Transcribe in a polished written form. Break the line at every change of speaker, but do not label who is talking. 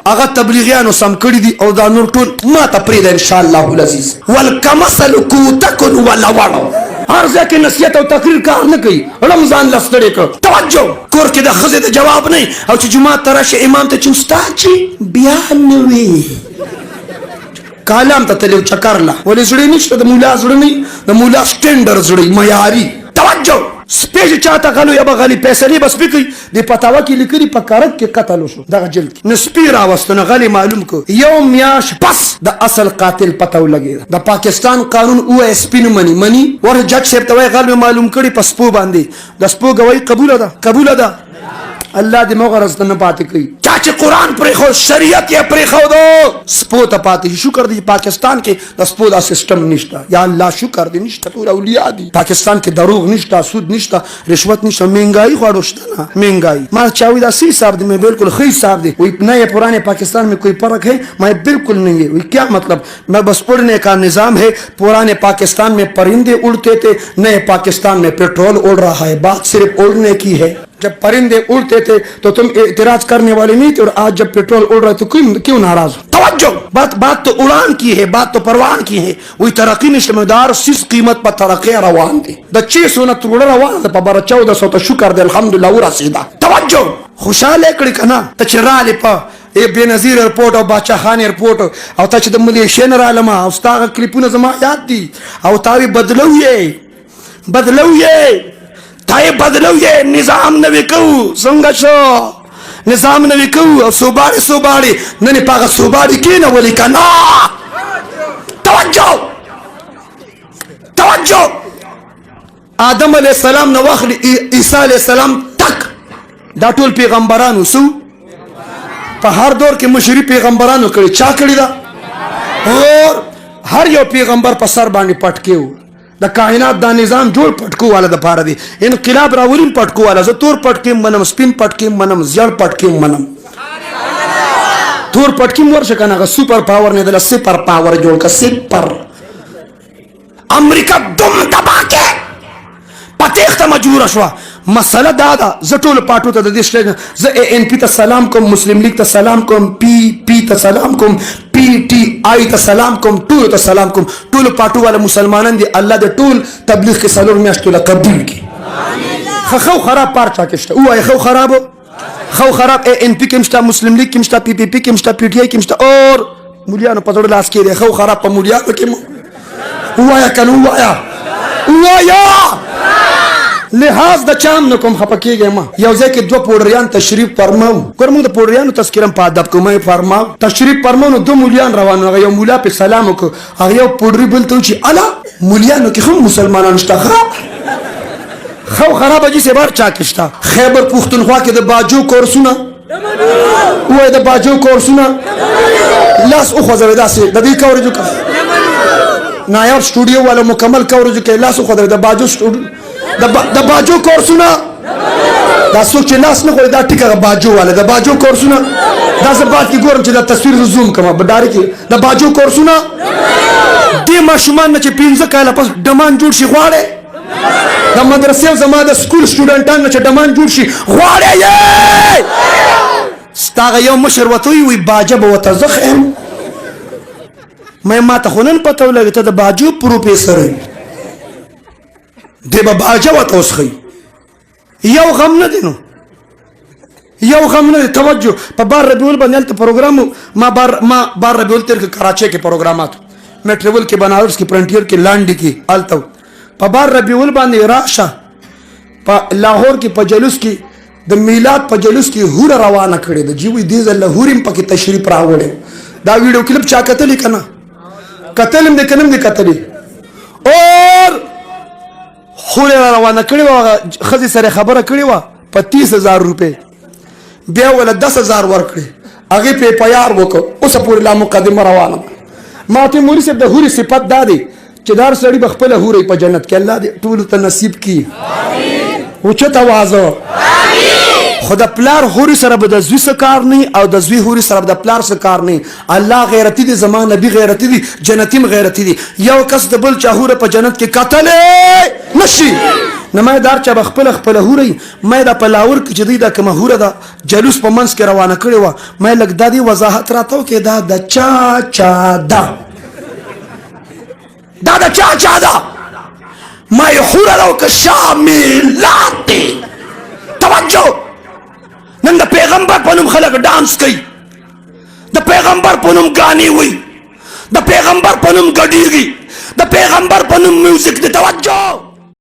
هغه تبلیغیانو سم کړي دي او دا نور ټول ما ته پرېږده انشاءالله العزیز. والکمثل کوتکن ولوړ هر ځای کې نصیحت او تقریر کار نه کوي. رمضان له ستړی کړ. توجه کور کې د ښځې د جواب نه او چې جومات ته راشي امام ته چې استاد چې بیا نه وي کالام ته تللی و چکر له ولې زړی نشته د مولا زړه نه د مولا سټینډر زړی معیاري. توجه سپی چې چاته غلو یا به غلي فیصلې به سپي کوي. د فتاوا کې لیکلي په کارک کې قتل وشو دغه جلد کې نو سپي راوستو نو غلي معلوم کو یو میاشت پس د اصل قاتل پته ولګېده. د پاکستان قانون ووایه سپي نه مني ور جج صاحب ته وایي غل معلوم کړي په سپو باندې د سپو ګوایي قبوله ده الله دې مغرض ته نه پاتې کوي. چا چې قرآن پرېښود شریعت یې پرېښودو سپو ته پاتې شي. شکر دی پاکستان کې د سپو دا سسټم نشته. یا الله شکر دی نشته. ټول اولیاء دي پاکستان کې. دروغ نشته، سود نشته، رشوت نشته، مهنګائی خواړو شته نه مهنګائی. ما چاوي دا صحیح صاحب دی. میں بالکل صحیح صاحب دی. وہی نئے پرانے پاکستان میں کوئی فرق ہے؟ میں بالکل نہیں ہے. وہی کیا مطلب؟ میں بس پڑھنے کا نظام ہے. پرانے پاکستان میں پرندے اڑتے تھے، نئے پاکستان میں پیٹرول اڑ رہا ہے. بات صرف اڑنے کی ہے. جب پرندے اڑتے تھے تو تم اعتراض کرنے والے نہیں تھے اور آج جب پیٹرول اڑ رہا ہے تو کیوں ناراض ہو؟ توجہ بات تو اڑان کی ہے، بات تو پروان کی ہے. وہی ترقی نشمدار سیس قیمت پر ترقی روان دی د 600 تروڑ روان د په 1400 ته شکر دی الحمدلله ورسیدا. توجه خوشاله کړي کنه ته چې رالی په بېنظیر ایرپورټ او باچا خان ایرپورټ او ته چې د ملیشیا نه رالمه او ستا هغه کلیپونه زما یاد دي او تا وی بدلو یې تای بدلو یې نظام نوی کوو. څنګه شو نظام نوی کوو او صوباړي نن په هغه صوباړي کېنولي که نه. توجه آدم علیه السلام نه واخلي عیسی علیه السلام تک دا ټول پیغمبرانو سو په هر دور کې مشري پیغمبرانو کړي. چا کړي ده؟ اور هر یو پیغمبر په سر باندې پټکې و. د کائنات دا نظام جوړ پټکو والا د پاره دی. انقلاب راولین پټکو والا. زه تور پټکیم منم، سپین پټکیم منم، زیړ پټکیم منم. تور پټکیم ورشه کنه هغه سپر پاور نه دله سپر پاور جوړ کا. سپر امریکا دم دبا کې پتیخته مجبوره شوه. مسله دا ده زه ټولو پاټو ته د دې سټیج زه ANP ته سلام کوم، مسلم لیگ ته سلام کوم، PP ته سلام کوم، PTI ته سلام کوم، ټولو ته سلام کوم. ټولو پاټو والا مسلمانان دي. الله د ټول تبلیغ کې 4 میاشتو له قبول کړي. خو خراب پارچا کې شته وایي خو خراب ANP کې مشته، مسلم لیگ کې مشته، PPP کې مشته، PTI کې مشته اور مولیانو په زړه لاس کې دی. خو خراب په مولیانو کې وایه کنه وایه لحاظ د چام نه کوم خپه کېږئ ما. یو ځای کې 2 پوډریان تشریف فرماو. ګوره موږ د پوډریانو تذکره په ادب کوم فرماو. تشریف فرماو نو 2 مولیان روان هغه یو مولا په سلام وکړو. هغه یو پوډری بل ته چې الا مولیانو کې هم مسلمانان شته. خو خرابه جي سه بار چا کې شته. خیبر پښتونخوا کې د باجو کورسونه وای د باجو کورسونه لاس او خو زویدا سي د دې کورجو نایاب سټوډیو والا مکمل کورجو کې لاس او خو د باجو سټوډیو د باجو کورسونه دا څوک چې لاس نه خوړي دا ټیکه باجو والا د باجو کورسونه دا زه بعد کې ګورم چې دا تصویر زوم کوم په ډاره کې د باجو کورسونه دې ماشومان نه چې 15 کاله پس ډمان جوړ شي غواړي د مدرسې او زما د سکول سټوډنټان نه چې ډمان جوړ شي غواړي یې ستا یو مشر ورته وي باجه به ورته زه ښیم. ما ته خو نن پته ولګي ته د باجو پروفیسر یې دی به باجه ورته اوس ښیي. یو غم نه دی نو یو غم نه دی. توجه په بار ربیول باندې هلته پروګرام ما بار ربیول تیر کې کراچۍ کې پروګرامات میټریول کې بنارس کې فرنټیر کې لانډي کې هلته په بار ربیول باندې راشه. په لاهور کې په جلوس کې د میلاد په جلوس کې هوره روانه کړې ده. جی وی دې ځله هوریم پکې تشریف راوړی. دا ویډیو کلیپ چا کتلی که نه؟ کتلم دی که نه م دی کتلی؟ اور خورې را روانه کړې وه. هغه ښځې سره خبره کړې وه په 30,000 روپۍ. بیا وله 10,000 ورکړې. هغې پې پیار وکړ. اوسه پورې لا مقدمه روانه ده. ما ته مولي صاحب د هورې صفت دا دی چې دا هر سړي به خپله هورې په جنت کې الله دې ټولو ته نصیب کړي. اوچت آواز خو د پلار هوري سره به د زوی څه کار نه او د زوی هوري سره به د پلار څه کار نه. الله غیرتی دی، زما نبی غیرتی دی، جنتیم غیرتی دی. یو کس د بل چا هوره په جنت کې قتل نشي. نه مې دار چا بخپل خپل هوري مې د پلاور کې چې دی دا کومه هوره ده جلوس په منځ کې روانه کړې و. مې لګ دادی وضاحت راته کې دا د چا ده، دا د چا ده. ما هوره لو که شاملات توجه. نن د پیغمبر په نوم خلک ډانس کوي، د پیغمبر په نوم غاني وي، د پیغمبر په نوم ګډيږي، د پیغمبر په نوم میوزیک دی. توجه.